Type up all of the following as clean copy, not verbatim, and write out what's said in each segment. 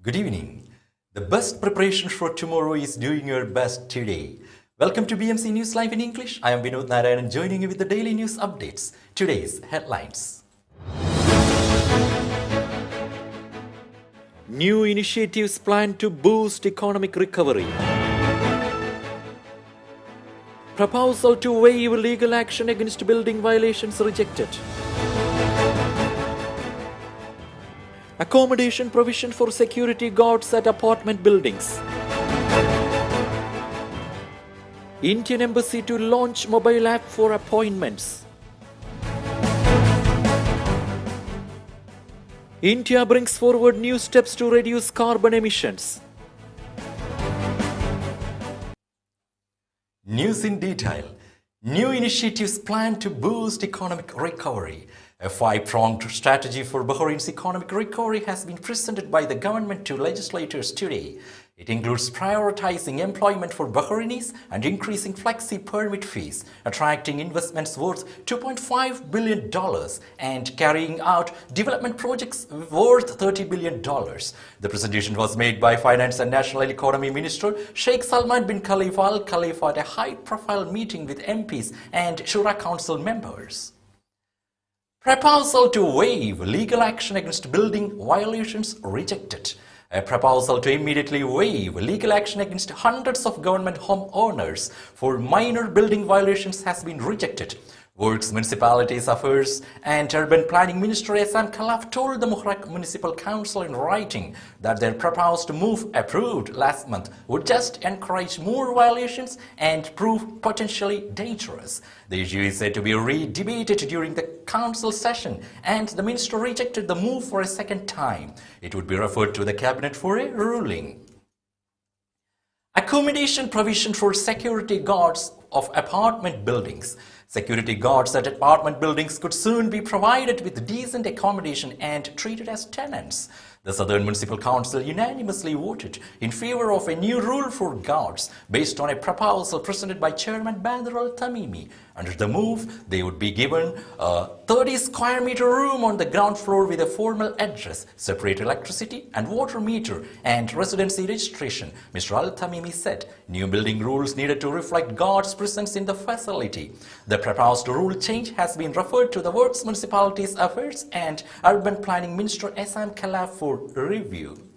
Good evening. The best preparation for tomorrow is doing your best today. Welcome to BMC News Live in English. I am Vinod Narayan joining you with the daily news updates. Today's headlines. New initiatives planned to boost economic recovery. Proposal to waive legal action against building violations rejected. Accommodation provision for security guards at apartment buildings. Indian Embassy to launch mobile app for appointments. India brings forward new steps to reduce carbon emissions. News in detail. New initiatives planned to boost economic recovery. A five-pronged strategy for Bahrain's economic recovery has been presented by the government to legislators today. It includes prioritizing employment for Bahrainis and increasing flexi permit fees, attracting investments worth $2.5 billion and carrying out development projects worth $30 billion. The presentation was made by Finance and National Economy Minister Sheikh Salman bin Khalifa Al Khalifa at a high-profile meeting with MPs and Shura Council members. Proposal to waive legal action against building violations rejected. A proposal to immediately waive legal action against hundreds of government homeowners for minor building violations has been rejected. Works, Municipalities Affairs and Urban Planning Minister Ehsan Khalaf told the Muharraq Municipal Council in writing that their proposed move approved last month would just encourage more violations and prove potentially dangerous. The issue is said to be re-debated during the council session and the minister rejected the move for a second time. It would be referred to the cabinet for a ruling. Accommodation provision for security guards of apartment buildings. Security guards at apartment buildings could soon be provided with decent accommodation and treated as tenants. The Southern Municipal Council unanimously voted in favor of a new rule for guards based on a proposal presented by Chairman Badr Al Tamimi. Under the move, they would be given a 30 square meter room on the ground floor with a formal address, separate electricity and water meter, and residency registration. Mr. Al Tamimi said new building rules needed to reflect guards' presence in the facility. The proposed rule change has been referred to the Works, Municipalities Affairs and Urban Planning Minister Ehsan Khalaf for review.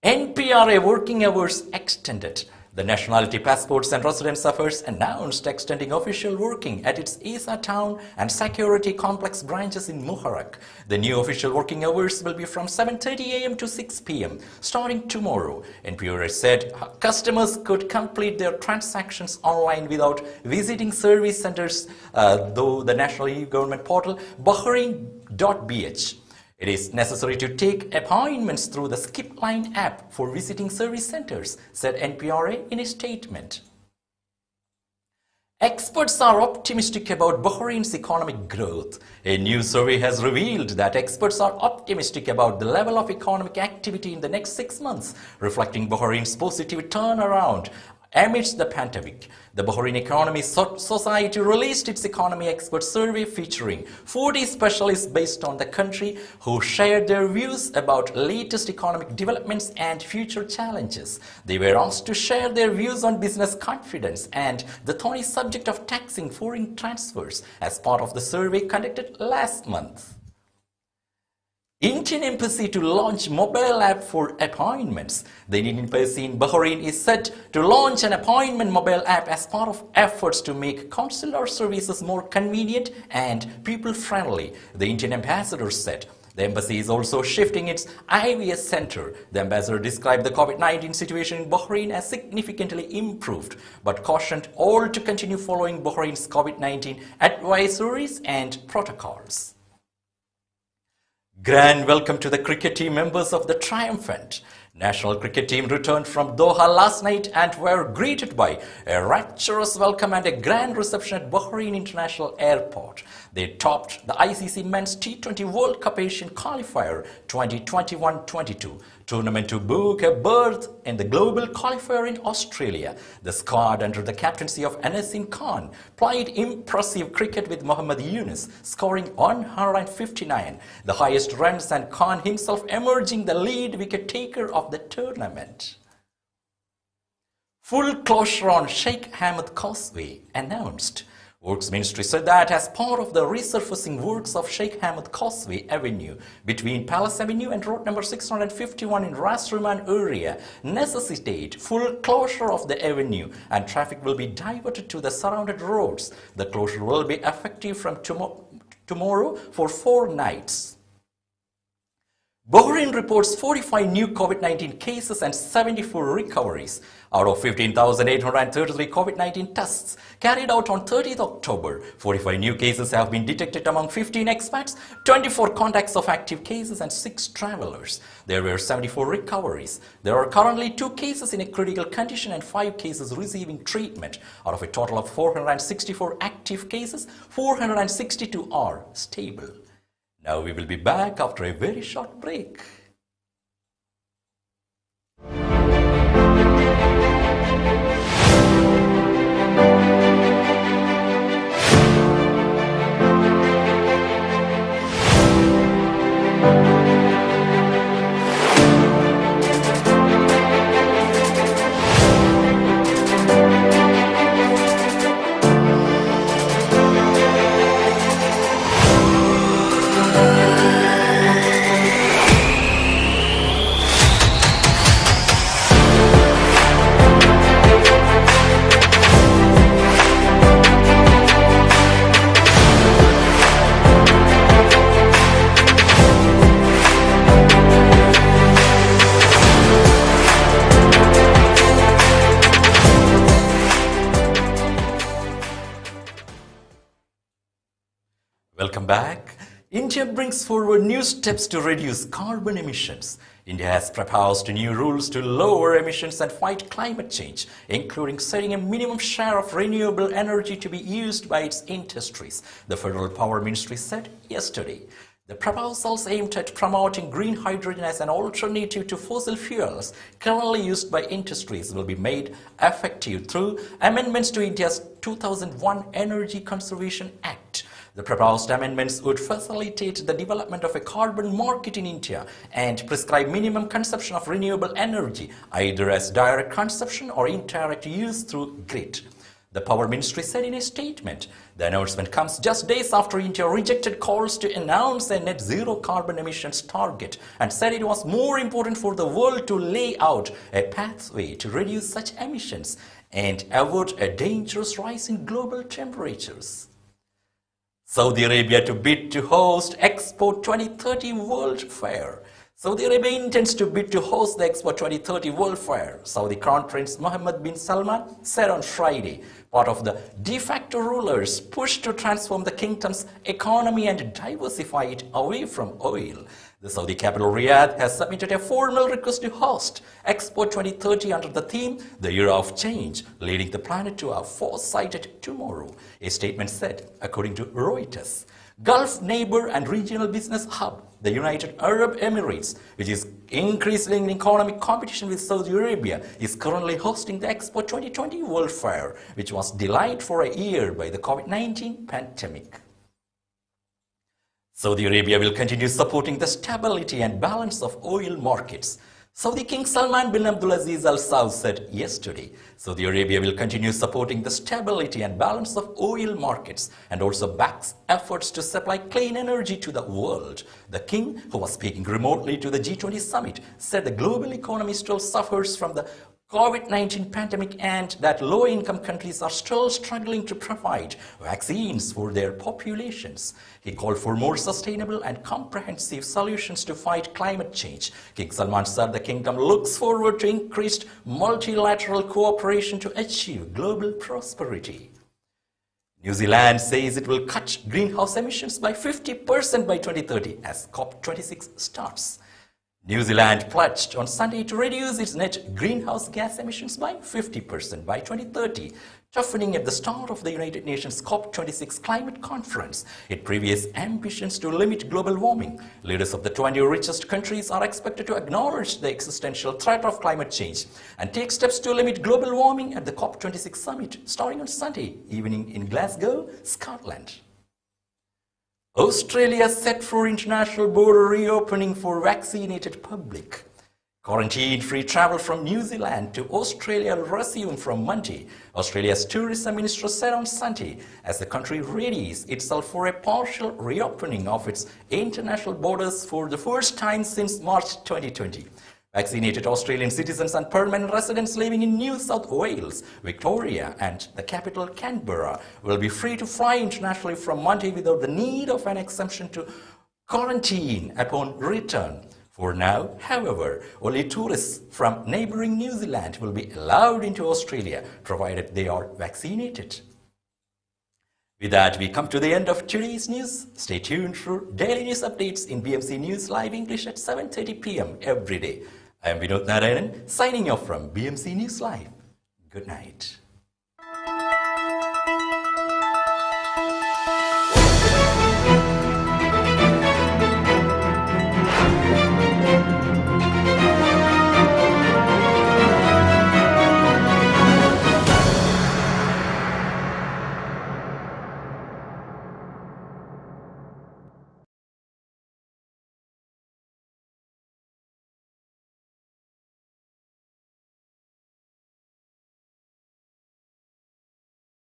NPRA working hours extended. The Nationality Passports and Residence Affairs announced extending official working at its Isa Town and Security Complex branches in Muharraq. The new official working hours will be from 7:30 a.m. to 6 p.m. starting tomorrow. NPRA said customers could complete their transactions online without visiting service centers, though the national e-government portal Bahrain.bh. It is necessary to take appointments through the Skip Line app for visiting service centers, said NPRA in a statement. Experts are optimistic about Bahrain's economic growth. A new survey has revealed that experts are optimistic about the level of economic activity in the next 6 months, reflecting Bahrain's positive turnaround amidst the pandemic. The Bahrain Economy Society released its economy expert survey featuring 40 specialists based on the country who shared their views about latest economic developments and future challenges. They were asked to share their views on business confidence and the thorny subject of taxing foreign transfers as part of the survey conducted last month. Indian Embassy to launch mobile app for appointments. The Indian Embassy in Bahrain is set to launch an appointment mobile app as part of efforts to make consular services more convenient and people-friendly, the Indian ambassador said. The embassy is also shifting its IVS center. The ambassador described the COVID-19 situation in Bahrain as significantly improved, but cautioned all to continue following Bahrain's COVID-19 advisories and protocols. Grand welcome to the cricket team members of the triumphant national cricket team returned from Doha last night and were greeted by a rapturous welcome and a grand reception at Bahrain International Airport. They topped the ICC Men's T20 World Cup Asian Qualifier 2021-22. tournament to book a berth in the global qualifier in Australia. The squad under the captaincy of Anasim Khan played impressive cricket with Mohammad Yunus, scoring 159, the highest runs, and Khan himself emerging the lead wicket taker of the tournament. Full closure on Sheikh Hamad Causeway announced. Works Ministry said that as part of the resurfacing works of Sheikh Hamad Causeway Avenue between Palace Avenue and road number 651 in Ras Ruman area necessitate full closure of the avenue and traffic will be diverted to the surrounded roads. The closure will be effective from tomorrow for 4 nights. Bahrain reports 45 new COVID-19 cases and 74 recoveries. Out of 15,833 COVID-19 tests carried out on 30th October, 45 new cases have been detected among 15 expats, 24 contacts of active cases and 6 travelers. There were 74 recoveries. There are currently 2 cases in a critical condition and 5 cases receiving treatment. Out of a total of 464 active cases, 462 are stable. Now we will be back after a very short break. Welcome back. India brings forward new steps to reduce carbon emissions. India has proposed new rules to lower emissions and fight climate change, including setting a minimum share of renewable energy to be used by its industries, the Federal Power Ministry said yesterday. The proposals aimed at promoting green hydrogen as an alternative to fossil fuels currently used by industries will be made effective through amendments to India's 2001 Energy Conservation Act. The proposed amendments would facilitate the development of a carbon market in India and prescribe minimum consumption of renewable energy, either as direct consumption or indirect use through grid. The Power Ministry said in a statement. The announcement comes just days after India rejected calls to announce a net zero carbon emissions target and said it was more important for the world to lay out a pathway to reduce such emissions and avoid a dangerous rise in global temperatures. Saudi Arabia to bid to host Expo 2030 World Fair. Saudi Arabia intends to bid to host the Expo 2030 World Fair, Saudi Crown Prince Mohammed bin Salman said on Friday, part of the de facto ruler's push to transform the kingdom's economy and diversify it away from oil. The Saudi capital Riyadh has submitted a formal request to host Expo 2030 under the theme, The Year of Change, leading the planet to a foresighted tomorrow, a statement said, according to Reuters. Gulf neighbor and regional business hub, the United Arab Emirates, which is increasingly in economic competition with Saudi Arabia, is currently hosting the Expo 2020 World Fair, which was delayed for a year by the COVID-19 pandemic. Saudi Arabia will continue supporting the stability and balance of oil markets. Saudi King Salman bin Abdulaziz Al Saud said yesterday, Saudi Arabia will continue supporting the stability and balance of oil markets and also backs efforts to supply clean energy to the world. The king, who was speaking remotely to the G20 summit, said the global economy still suffers from the COVID-19 pandemic and that low-income countries are still struggling to provide vaccines for their populations. He called for more sustainable and comprehensive solutions to fight climate change. King Salman said the kingdom looks forward to increased multilateral cooperation to achieve global prosperity. New Zealand says it will cut greenhouse emissions by 50% by 2030 as COP26 starts. New Zealand pledged on Sunday to reduce its net greenhouse gas emissions by 50% by 2030 toughening at the start of the United Nations COP26 climate conference. Its previous ambitions to limit global warming. Leaders of the 20 richest countries are expected to acknowledge the existential threat of climate change and take steps to limit global warming at the COP26 summit starting on Sunday evening in Glasgow, Scotland. Australia set for international border reopening for vaccinated public. Quarantine-free travel from New Zealand to Australia will resume from Monday, Australia's tourism minister said on Sunday, as the country readies itself for a partial reopening of its international borders for the first time since March 2020. Vaccinated Australian citizens and permanent residents living in New South Wales, Victoria and the capital Canberra will be free to fly internationally from Monday without the need of an exemption to quarantine upon return. For now, however, only tourists from neighbouring New Zealand will be allowed into Australia, provided they are vaccinated. With that, we come to the end of today's news. Stay tuned for daily news updates in BMC News Live English at 7:30 p.m. every day. I am Vinod Narayanan, signing off from BMC News Live. Good night.